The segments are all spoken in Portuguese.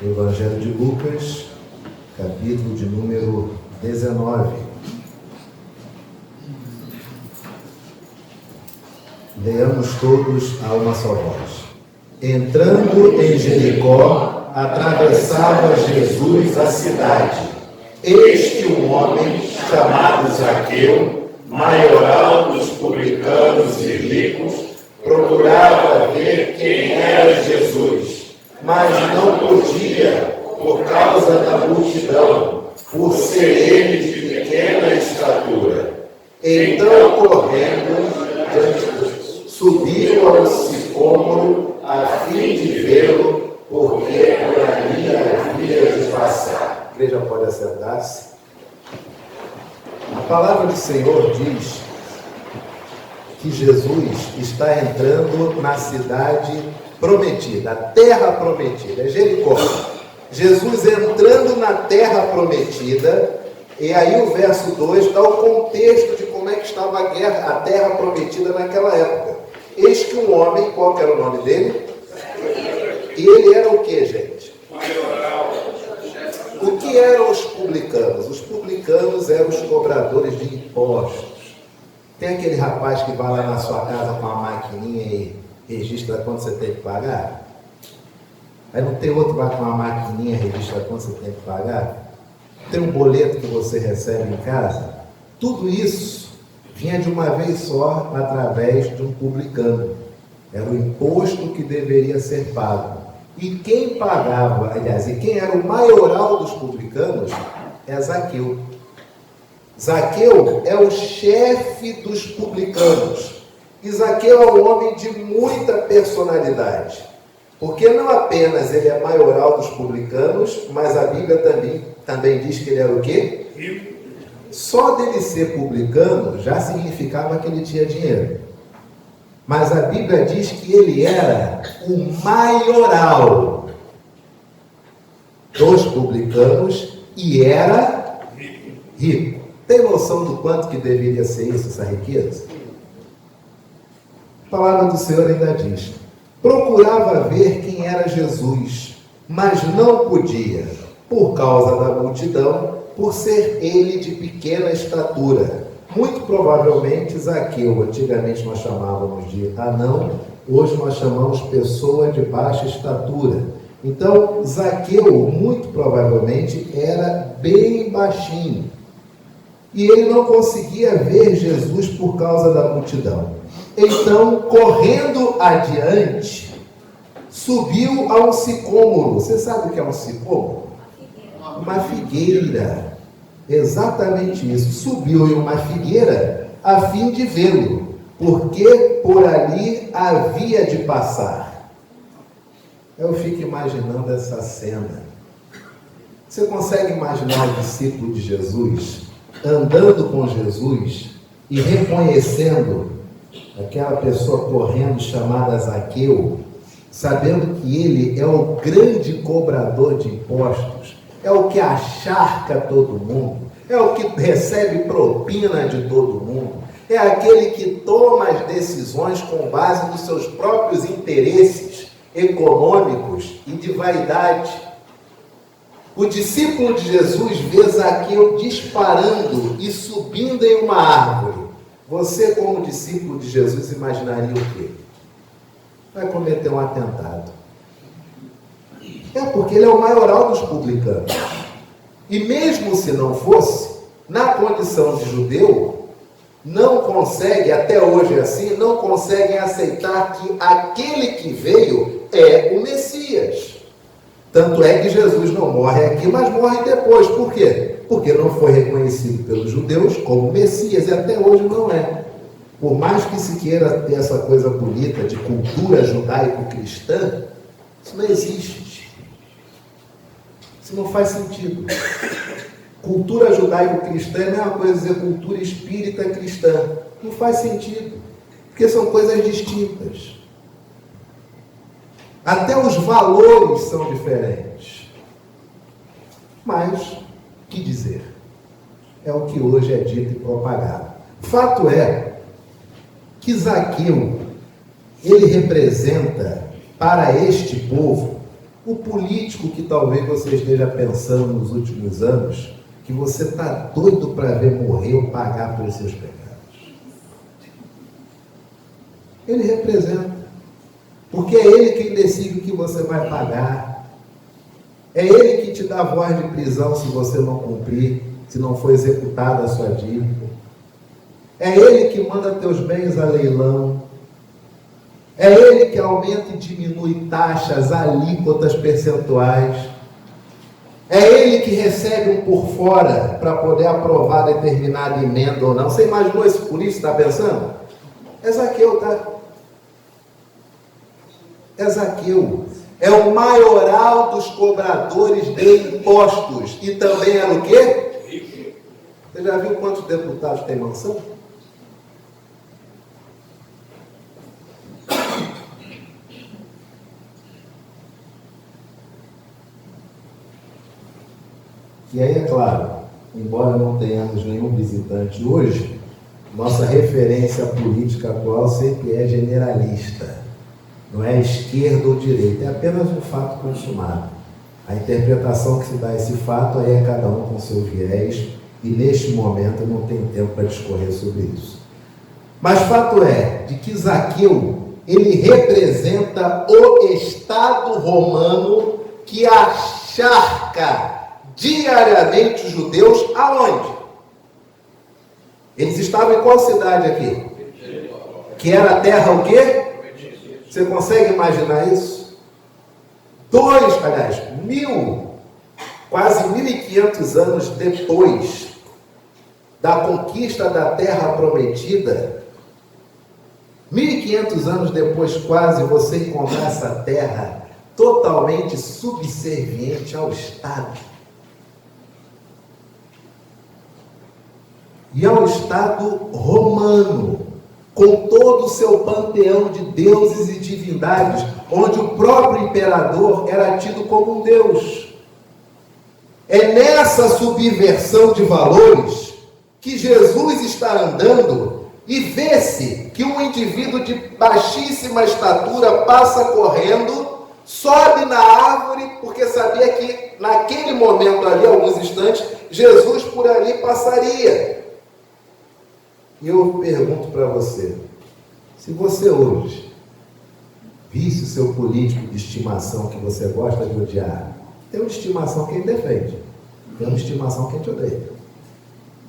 Evangelho de Lucas, capítulo de número 19. Leamos todos a uma só voz. Entrando em Jericó, atravessava Jesus a cidade. Eis que um homem chamado Zaqueu, maioral dos publicanos e ricos, procurava ver quem era Jesus, mas não podia por causa da multidão, por ser ele de pequena estatura. Então, correndo, subiu ao sicômoro a fim de vê-lo, porque por ali havia de passar. A igreja pode assentar-se. A palavra do Senhor diz que Jesus está entrando na cidade prometida, a terra prometida, é Jericó. Jesus entrando na terra prometida, e aí o verso 2 dá o contexto de como é que estava a terra prometida naquela época. Eis que um homem, qual que era o nome dele? E ele era o que, gente? O que eram os publicanos? Os publicanos eram os cobradores de impostos. Tem aquele rapaz que vai lá na sua casa com uma maquininha e registra quanto você tem que pagar? Aí não tem outro que vai com uma maquininha e registra quanto você tem que pagar? Tem um boleto que você recebe em casa? Tudo isso vinha de uma vez só através de um publicano. Era o imposto que deveria ser pago. E quem pagava, aliás, e quem era o maioral dos publicanos é Zaqueu. Zaqueu é o chefe dos publicanos. E Zaqueu é um homem de muita personalidade. Porque não apenas ele é maioral dos publicanos, mas a Bíblia também diz que ele era o quê? Rico. Só dele ser publicano já significava que ele tinha dinheiro. Mas a Bíblia diz que ele era o maioral dos publicanos e era rico. Tem noção do quanto que deveria ser isso, essa riqueza? A palavra do Senhor ainda diz: procurava ver quem era Jesus, mas não podia, por causa da multidão, por ser ele de pequena estatura. Muito provavelmente Zaqueu, antigamente nós chamávamos de anão, hoje nós chamamos pessoa de baixa estatura. Então, Zaqueu, muito provavelmente, era bem baixinho. E ele não conseguia ver Jesus por causa da multidão. Então, correndo adiante, subiu a um sicômoro. Você sabe o que é um sicômoro? Uma figueira. Exatamente isso. Subiu em uma figueira a fim de vê-lo, porque por ali havia de passar. Eu fico imaginando essa cena. Você consegue imaginar o discípulo de Jesus andando com Jesus e reconhecendo aquela pessoa correndo chamada Zaqueu, sabendo que ele é o grande cobrador de impostos, é o que acharca todo mundo, é o que recebe propina de todo mundo, é aquele que toma as decisões com base nos seus próprios interesses econômicos e de vaidade. O discípulo de Jesus vê Zaqueu disparando e subindo em uma árvore. Você, como discípulo de Jesus, imaginaria o quê? Vai cometer um atentado. É porque ele é o maioral dos publicanos. E mesmo se não fosse, na condição de judeu, não consegue, até hoje é assim, não conseguem aceitar que aquele que veio é o Messias. Tanto é que Jesus não morre aqui, mas morre depois. Por quê? Porque não foi reconhecido pelos judeus como Messias, e até hoje não é. Por mais que se queira ter essa coisa bonita de cultura judaico-cristã, isso não existe. Isso não faz sentido. Cultura judaico-cristã é a mesma coisa dizer cultura espírita cristã. Não faz sentido, porque são coisas distintas. Até os valores são diferentes. Mas, que dizer? É o que hoje é dito e propagado. Fato é que Zaqueu, ele representa para este povo O político que talvez você esteja pensando nos últimos anos, que você está doido para ver morrer ou pagar pelos seus pecados. Ele representa. Porque é ele quem decide o que você vai pagar. É ele que te dá voz de prisão se você não cumprir, se não for executada a sua dívida. É ele que manda teus bens a leilão. É ele que aumenta e diminui taxas, alíquotas percentuais. É ele que recebe um por fora para poder aprovar determinada emenda ou não. Você imaginou esse político está pensando? É Zaqueu, tá? É Zaqueu. É o maioral dos cobradores de impostos. E também era o quê? Você já viu quantos deputados tem mansão? E aí, é claro, embora não tenhamos nenhum visitante hoje, nossa referência política atual sempre é generalista. Não é esquerda ou direita, é apenas um fato consumado. A interpretação que se dá a esse fato aí é cada um com seu viés, e neste momento não tem tempo para discorrer sobre isso. Mas fato é de que Zaqueu, ele representa o Estado romano que acharca diariamente os judeus aonde? Eles estavam em qual cidade aqui? Que era a terra o quê? Você consegue imaginar isso? Quase 1.500 anos depois da conquista da terra prometida, 1.500 anos depois quase, você encontrar essa terra totalmente subserviente ao Estado. E ao Estado romano, com todo o seu panteão de deuses e divindades, onde o próprio imperador era tido como um deus. É nessa subversão de valores que Jesus está andando e vê-se que um indivíduo de baixíssima estatura passa correndo, sobe na árvore, porque sabia que naquele momento ali, alguns instantes, Jesus por ali passaria. E eu pergunto para você, se você hoje visse o seu político de estimação que você gosta de odiar, tem uma estimação quem defende, tem uma estimação quem te odeia.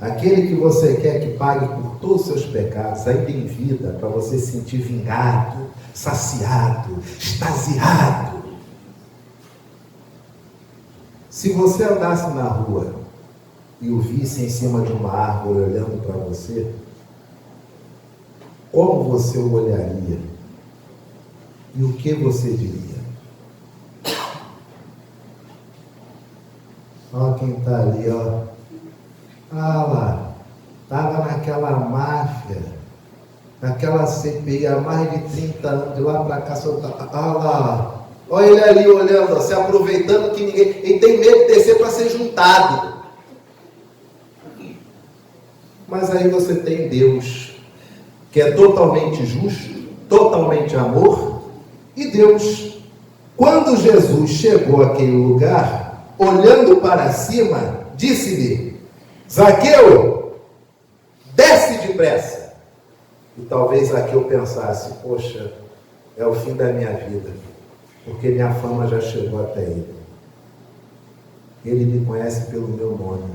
Aquele que você quer que pague por todos os seus pecados, ainda em vida, para você se sentir vingado, saciado, extasiado. Se você andasse na rua e o visse em cima de uma árvore olhando para você, como você o olharia? E o que você diria? Olha quem está ali, ó. Ah lá, estava naquela máfia, naquela CPI há mais de 30 anos, de lá para cá, ah lá, olha ele ali olhando, ó, se aproveitando que ninguém, ele tem medo de descer para ser juntado. Mas aí você tem Deus, que é totalmente justo, totalmente amor, e Deus, quando Jesus chegou àquele lugar, olhando para cima, disse-lhe: Zaqueu, desce depressa. E talvez Zaqueu pensasse: poxa, é o fim da minha vida, porque minha fama já chegou até ele. Ele me conhece pelo meu nome.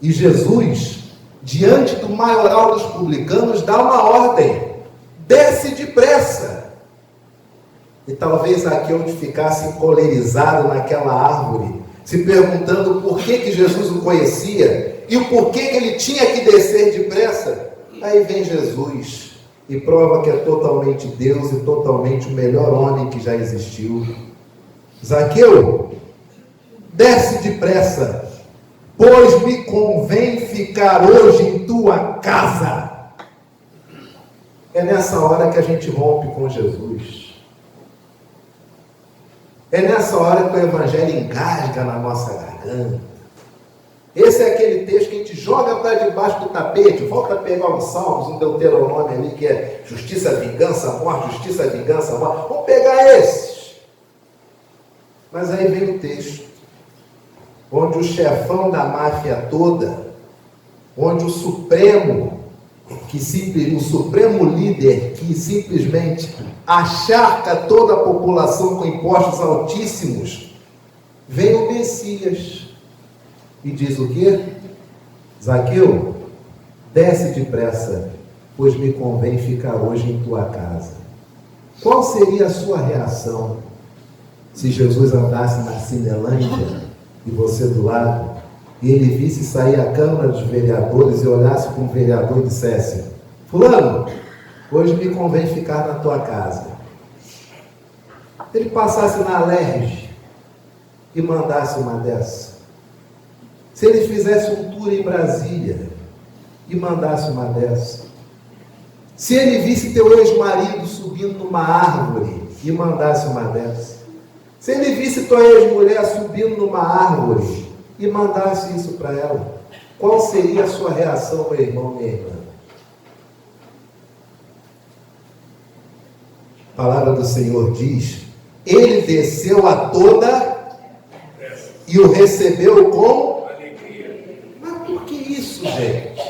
E Jesus, diante do maioral dos publicanos, dá uma ordem: desce depressa. E talvez Zaqueu ficasse encolerizado naquela árvore, se perguntando por que Jesus o conhecia e o porquê que ele tinha que descer depressa. Aí vem Jesus e prova que é totalmente Deus e totalmente o melhor homem que já existiu. Zaqueu, desce depressa, pois me convém ficar hoje em tua casa. É nessa hora que a gente rompe com Jesus. É nessa hora que o Evangelho engasga na nossa garganta. Esse é aquele texto que a gente joga para debaixo do tapete, volta a pegar os Salmos, um Deuteronômio ali que é justiça, vingança, morte, justiça, vingança, morte. Vamos pegar esses. Mas aí vem o texto, onde o chefão da máfia toda, onde o supremo líder que simplesmente acharca toda a população com impostos altíssimos, vem o Messias e diz o quê? Zaqueu, desce depressa, pois me convém ficar hoje em tua casa. Qual seria a sua reação se Jesus andasse na Cinelândia e você do lado, e ele visse sair a Câmara dos Vereadores e olhasse para um vereador e dissesse: fulano, hoje me convém ficar na tua casa. Ele passasse na Alerj e mandasse uma dessa. Se ele fizesse um tour em Brasília e mandasse uma dessa. Se ele visse teu ex-marido subindo numa árvore e mandasse uma dessa. Se ele visse tua ex-mulher subindo numa árvore e mandasse isso para ela, qual seria a sua reação, meu irmão, minha irmã? A palavra do Senhor diz: ele desceu a toda e o recebeu com alegria. Mas por que isso, gente?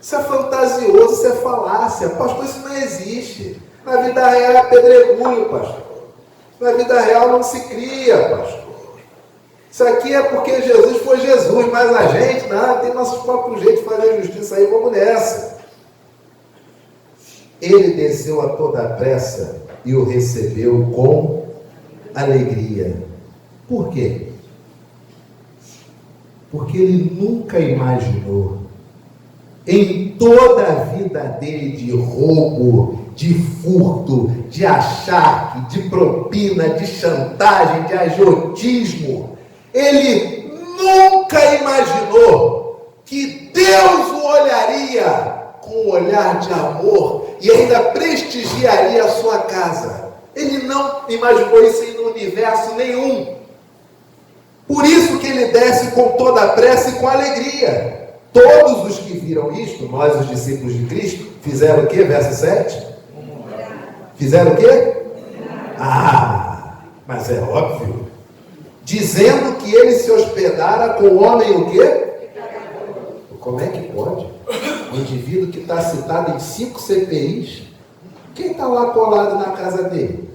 Isso é fantasioso, isso é falácia. Pastor, isso não existe. Na vida real é pedregulho, pastor. Na vida real não se cria, pastor. Isso aqui é porque Jesus foi Jesus, mas a gente, não, tem nossos próprios jeitos de fazer justiça aí, vamos nessa. Ele desceu a toda pressa e o recebeu com alegria. Por quê? Porque ele nunca imaginou, em toda a vida dele de roubo, de furto, de achaque, de propina, de chantagem, de agiotismo, ele nunca imaginou que Deus o olharia com um olhar de amor e ainda prestigiaria a sua casa. Ele não imaginou isso em universo nenhum. Por isso que ele desce com toda a pressa e com alegria. Todos os que viram isto, nós os discípulos de Cristo, fizeram o quê? Verso 7? Fizeram o quê? Mas é óbvio. Dizendo que ele se hospedara com o homem o quê? Como é que pode? Um indivíduo que está citado em 5 CPIs, quem está lá colado na casa dele?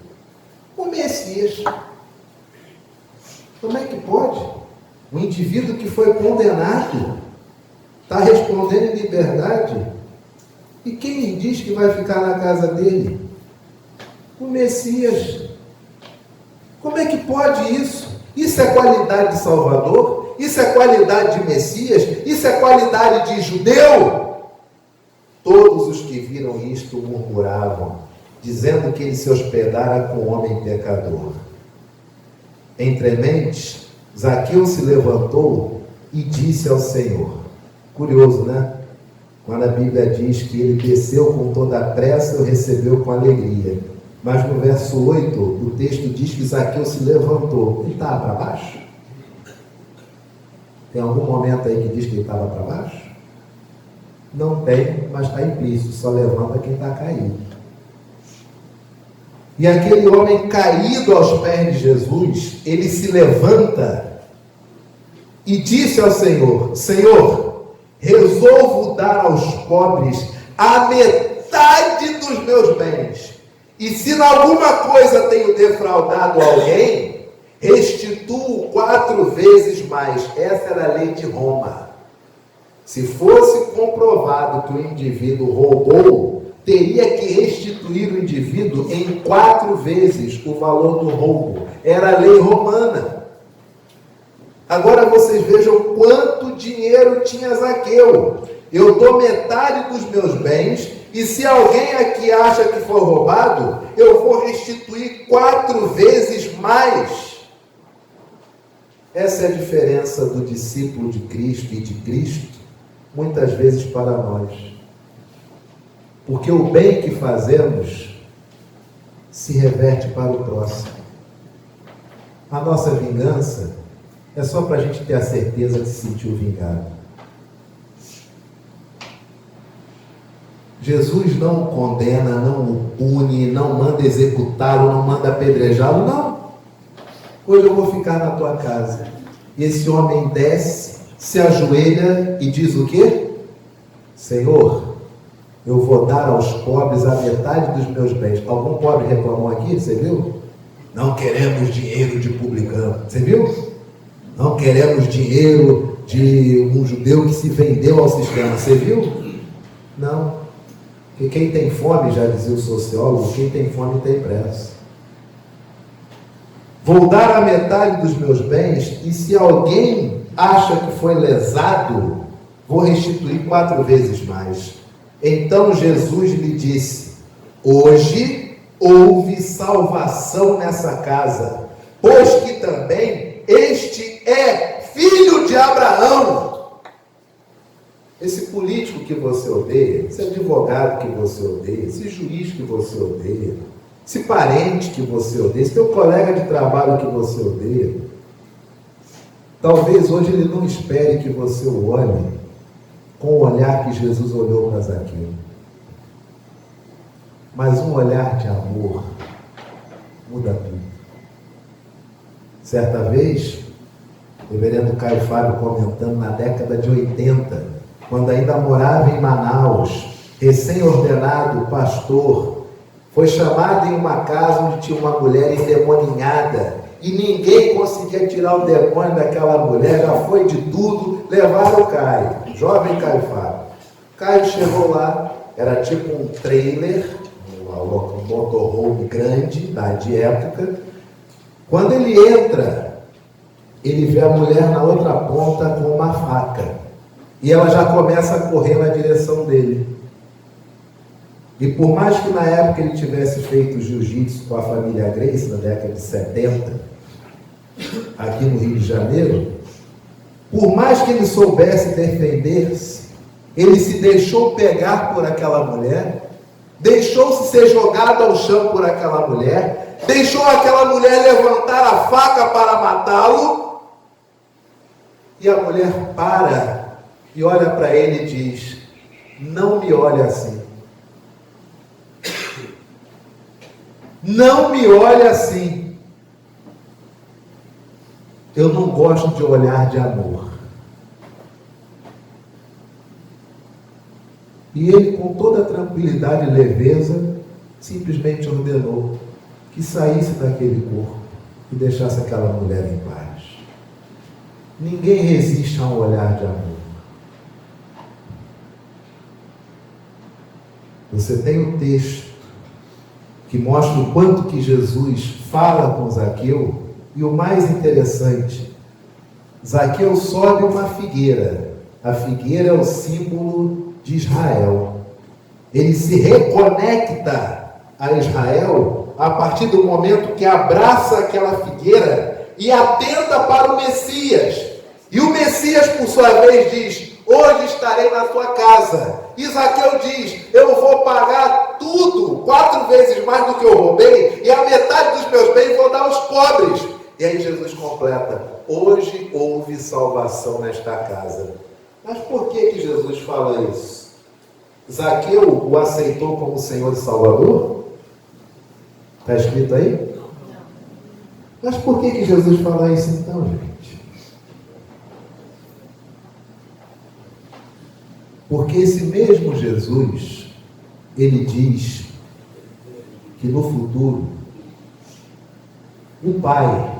O Messias. Como é que pode? Um indivíduo que foi condenado está respondendo em liberdade. E quem lhe diz que vai ficar na casa dele? O Messias. Como é que pode isso? Isso é qualidade de Salvador? Isso é qualidade de Messias? Isso é qualidade de judeu? Todos os que viram isto murmuravam, dizendo que ele se hospedara com um homem pecador. Entre mentes, Zaqueu se levantou e disse ao Senhor. Curioso, né? Quando a Bíblia diz que ele desceu com toda a pressa e o recebeu com alegria. Mas no verso 8, o texto diz que Zaqueu se levantou. Ele estava para baixo? Tem algum momento aí que diz que ele estava para baixo? Não tem, mas está implícito. Só levanta quem está caído. E aquele homem caído aos pés de Jesus, ele se levanta e disse ao Senhor: Senhor, resolvo dar aos pobres a metade dos meus bens. E se em alguma coisa tenho defraudado alguém, restituo 4 vezes mais. Essa era a lei de Roma. Se fosse comprovado que o indivíduo roubou, teria que restituir o indivíduo em 4 vezes o valor do roubo. Era a lei romana. Agora vocês vejam quanto dinheiro tinha Zaqueu. Eu dou metade dos meus bens, e se alguém aqui acha que foi roubado, eu vou restituir 4 vezes mais. Essa é a diferença do discípulo de Cristo e de Cristo, muitas vezes para nós. Porque o bem que fazemos se reverte para o próximo. A nossa vingança é só para a gente ter a certeza de se sentir vingado. Jesus não o condena, não o pune, não manda executá-lo, não manda apedrejá-lo, não. hoje eu vou ficar na tua casa. E esse homem desce, se ajoelha e diz o quê? Senhor, eu vou dar aos pobres a metade dos meus bens. Algum pobre reclamou aqui, você viu? Não queremos dinheiro de publicano. Você viu? Não queremos dinheiro de um judeu que se vendeu ao sistema. Você viu? Não. Porque quem tem fome, já dizia o sociólogo, quem tem fome tem pressa. Vou dar a metade dos meus bens, e se alguém acha que foi lesado, vou restituir 4 vezes mais. Então Jesus lhe disse: hoje houve salvação nessa casa, pois que também este é filho de Abraão. Esse político que você odeia, esse advogado que você odeia, esse juiz que você odeia, esse parente que você odeia, esse teu colega de trabalho que você odeia, talvez hoje ele não espere que você o olhe com o olhar que Jesus olhou para Zaqueu. Mas um olhar de amor muda tudo. Certa vez, o reverendo Caio Fábio comentando na década de 80, quando ainda morava em Manaus, recém-ordenado pastor, foi chamado em uma casa onde tinha uma mulher endemoninhada e ninguém conseguia tirar o demônio daquela mulher, já foi de tudo, levaram o Caio, jovem Caio Fábio. Caio chegou lá, era tipo um trailer, um motorhome grande, de época. Quando ele entra, ele vê a mulher na outra ponta com uma faca. E ela já começa a correr na direção dele. E por mais que na época ele tivesse feito jiu-jitsu com a família Grace, na década de 70, aqui no Rio de Janeiro, por mais que ele soubesse defender-se, ele se deixou pegar por aquela mulher, deixou-se ser jogado ao chão por aquela mulher, deixou aquela mulher levantar a faca para matá-lo, e a mulher para e olha para ele e diz: não me olhe assim. Não me olhe assim. Eu não gosto de olhar de amor. E ele, com toda tranquilidade e leveza, simplesmente ordenou que saísse daquele corpo e deixasse aquela mulher em paz. Ninguém resiste a um olhar de amor. Você tem o texto que mostra o quanto que Jesus fala com Zaqueu, e o mais interessante, Zaqueu sobe uma figueira. A figueira é o símbolo de Israel. Ele se reconecta a Israel a partir do momento que abraça aquela figueira e atenta para o Messias. E o Messias, por sua vez, diz: hoje estarei na tua casa. E Zaqueu diz: eu vou pagar tudo, 4 vezes mais do que eu roubei, e a metade dos meus bens vou dar aos pobres. E aí Jesus completa: hoje houve salvação nesta casa. Mas por que Jesus fala isso? Zaqueu o aceitou como Senhor e Salvador? Está escrito aí? Mas por que Jesus fala isso então, gente? Porque esse mesmo Jesus, ele diz que no futuro o Pai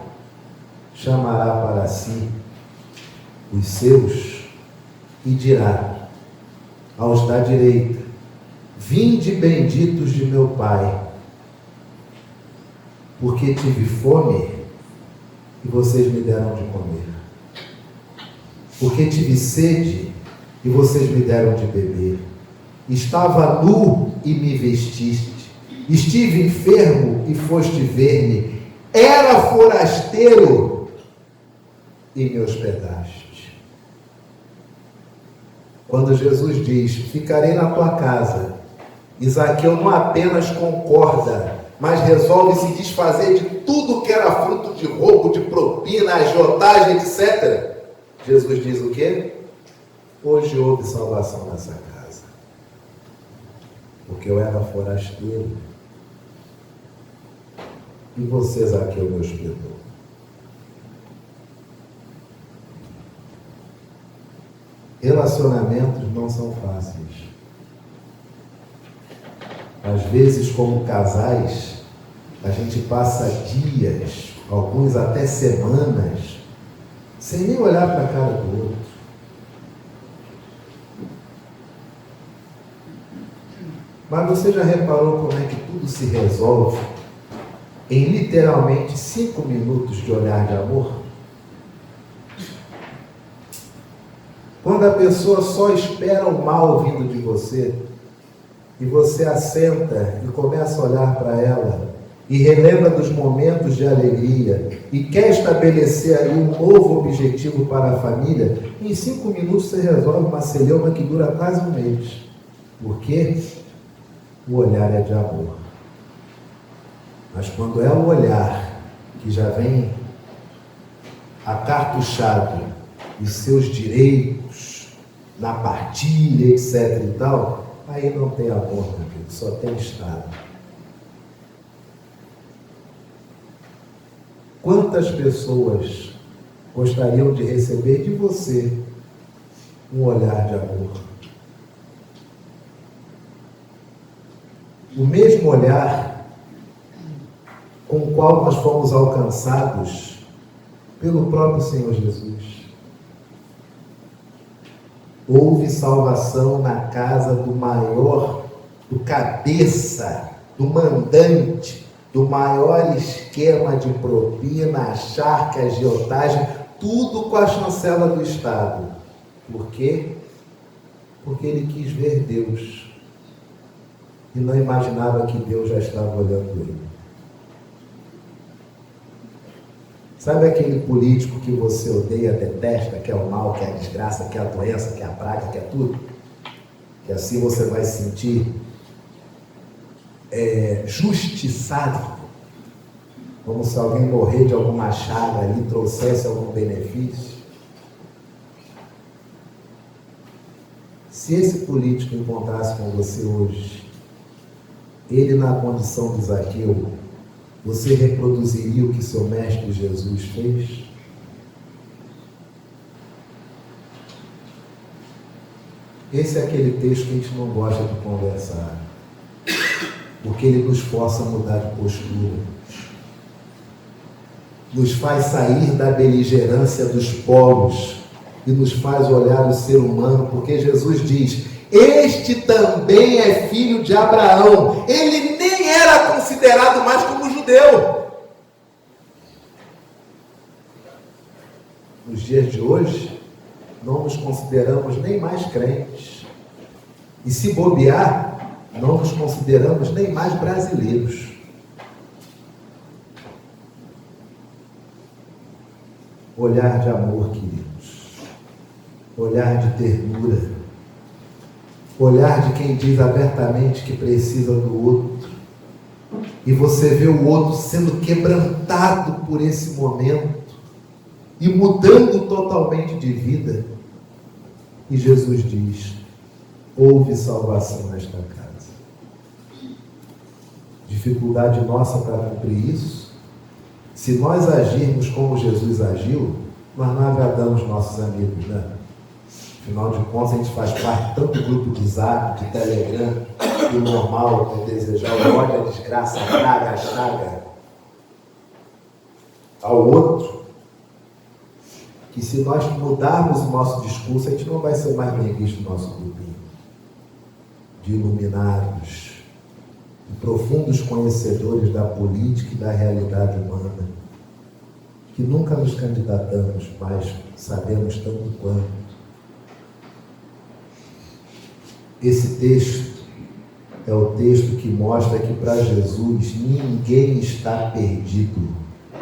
chamará para si os seus e dirá aos da direita: vinde benditos de meu Pai, porque tive fome e vocês me deram de comer, porque tive sede e vocês me deram de beber, estava nu e me vestiste, estive enfermo e foste ver-me, era forasteiro e me hospedaste. Quando Jesus diz: ficarei na tua casa, Zaqueu não apenas concorda, mas resolve se desfazer de tudo que era fruto de roubo, de propina, agiotagem, etc. Jesus diz o quê? Hoje houve salvação nessa casa, porque eu era forasteiro e você, Zaqueu, me hospedou. Relacionamentos não são fáceis. Às vezes, como casais, a gente passa dias, alguns até semanas, sem nem olhar para a cara do outro. Mas você já reparou como é que tudo se resolve em literalmente 5 minutos de olhar de amor? Quando a pessoa só espera o mal vindo de você, e você assenta e começa a olhar para ela, e relembra dos momentos de alegria, e quer estabelecer aí um novo objetivo para a família, em 5 minutos você resolve uma celeuma que dura quase um mês. Por quê? O olhar é de amor. Mas quando é o olhar que já vem acartuchado e seus direitos na partilha, etc e tal, aí não tem amor, meu amigo, só tem Estado. Quantas pessoas gostariam de receber de você um olhar de amor? O mesmo olhar com o qual nós fomos alcançados pelo próprio Senhor Jesus. Houve salvação na casa do maior, do cabeça, do mandante, do maior esquema de propina, charca, agiotagem, tudo com a chancela do Estado. Por quê? Porque ele quis ver Deus e não imaginava que Deus já estava olhando ele. Sabe aquele político que você odeia, detesta, que é o mal, que é a desgraça, que é a doença, que é a praga, que é tudo? Que assim você vai se sentir justiçado, como se alguém morrer de alguma chaga ali trouxesse algum benefício. Se esse político encontrasse com você hoje, ele na condição de Zaqueu, você reproduziria o que seu mestre Jesus fez? Esse é aquele texto que a gente não gosta de conversar, porque ele nos força a mudar de postura, nos faz sair da beligerância dos polos e nos faz olhar o ser humano, porque Jesus diz: este também é filho de Abraão. Ele nem era considerado mais como judeu. Nos dias de hoje, não nos consideramos nem mais crentes. E se bobear, não nos consideramos nem mais brasileiros. Olhar de amor, queridos. Olhar de ternura. Olhar de quem diz abertamente que precisa do outro. E você vê o outro sendo quebrantado por esse momento e mudando totalmente de vida. E Jesus diz: houve salvação nesta casa. Dificuldade nossa para cumprir isso? Se nós agirmos como Jesus agiu, nós não agradamos nossos amigos, né? Afinal de contas, a gente faz parte de tanto grupo de Zap, de Telegram, que o normal é desejar o ódio, a desgraça, a praga, a chaga ao outro, que se nós mudarmos o nosso discurso, a gente não vai ser mais bem visto no nosso grupinho de iluminados, de profundos conhecedores da política e da realidade humana, que nunca nos candidatamos, mas sabemos tanto quanto. Esse texto é o texto que mostra que para Jesus ninguém está perdido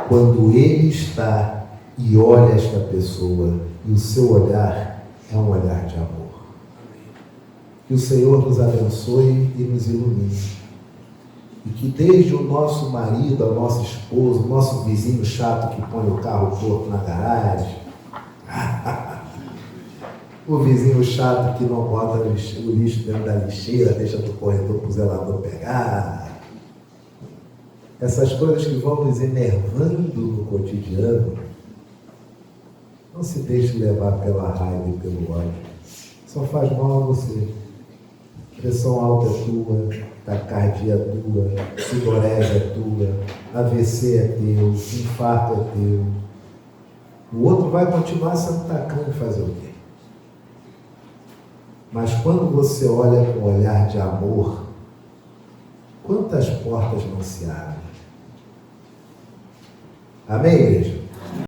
quando ele está e olha esta pessoa, e o seu olhar é um olhar de amor. Que o Senhor nos abençoe e nos ilumine. E que desde o nosso marido, a nossa esposa, o nosso vizinho chato que põe o carro torto na garagem, o vizinho chato que não bota o lixo dentro da lixeira, deixa do corredor para o zelador pegar. Essas coisas que vão nos enervando no cotidiano, não se deixe levar pela raiva e pelo ódio. só faz mal a você. Pressão alta é tua, taquicardia é tua, sudorese é tua, AVC é teu, infarto é teu. O outro vai continuar sendo tacando e fazer o quê? Mas quando você olha com um olhar de amor, quantas portas não se abrem? Amém, igreja?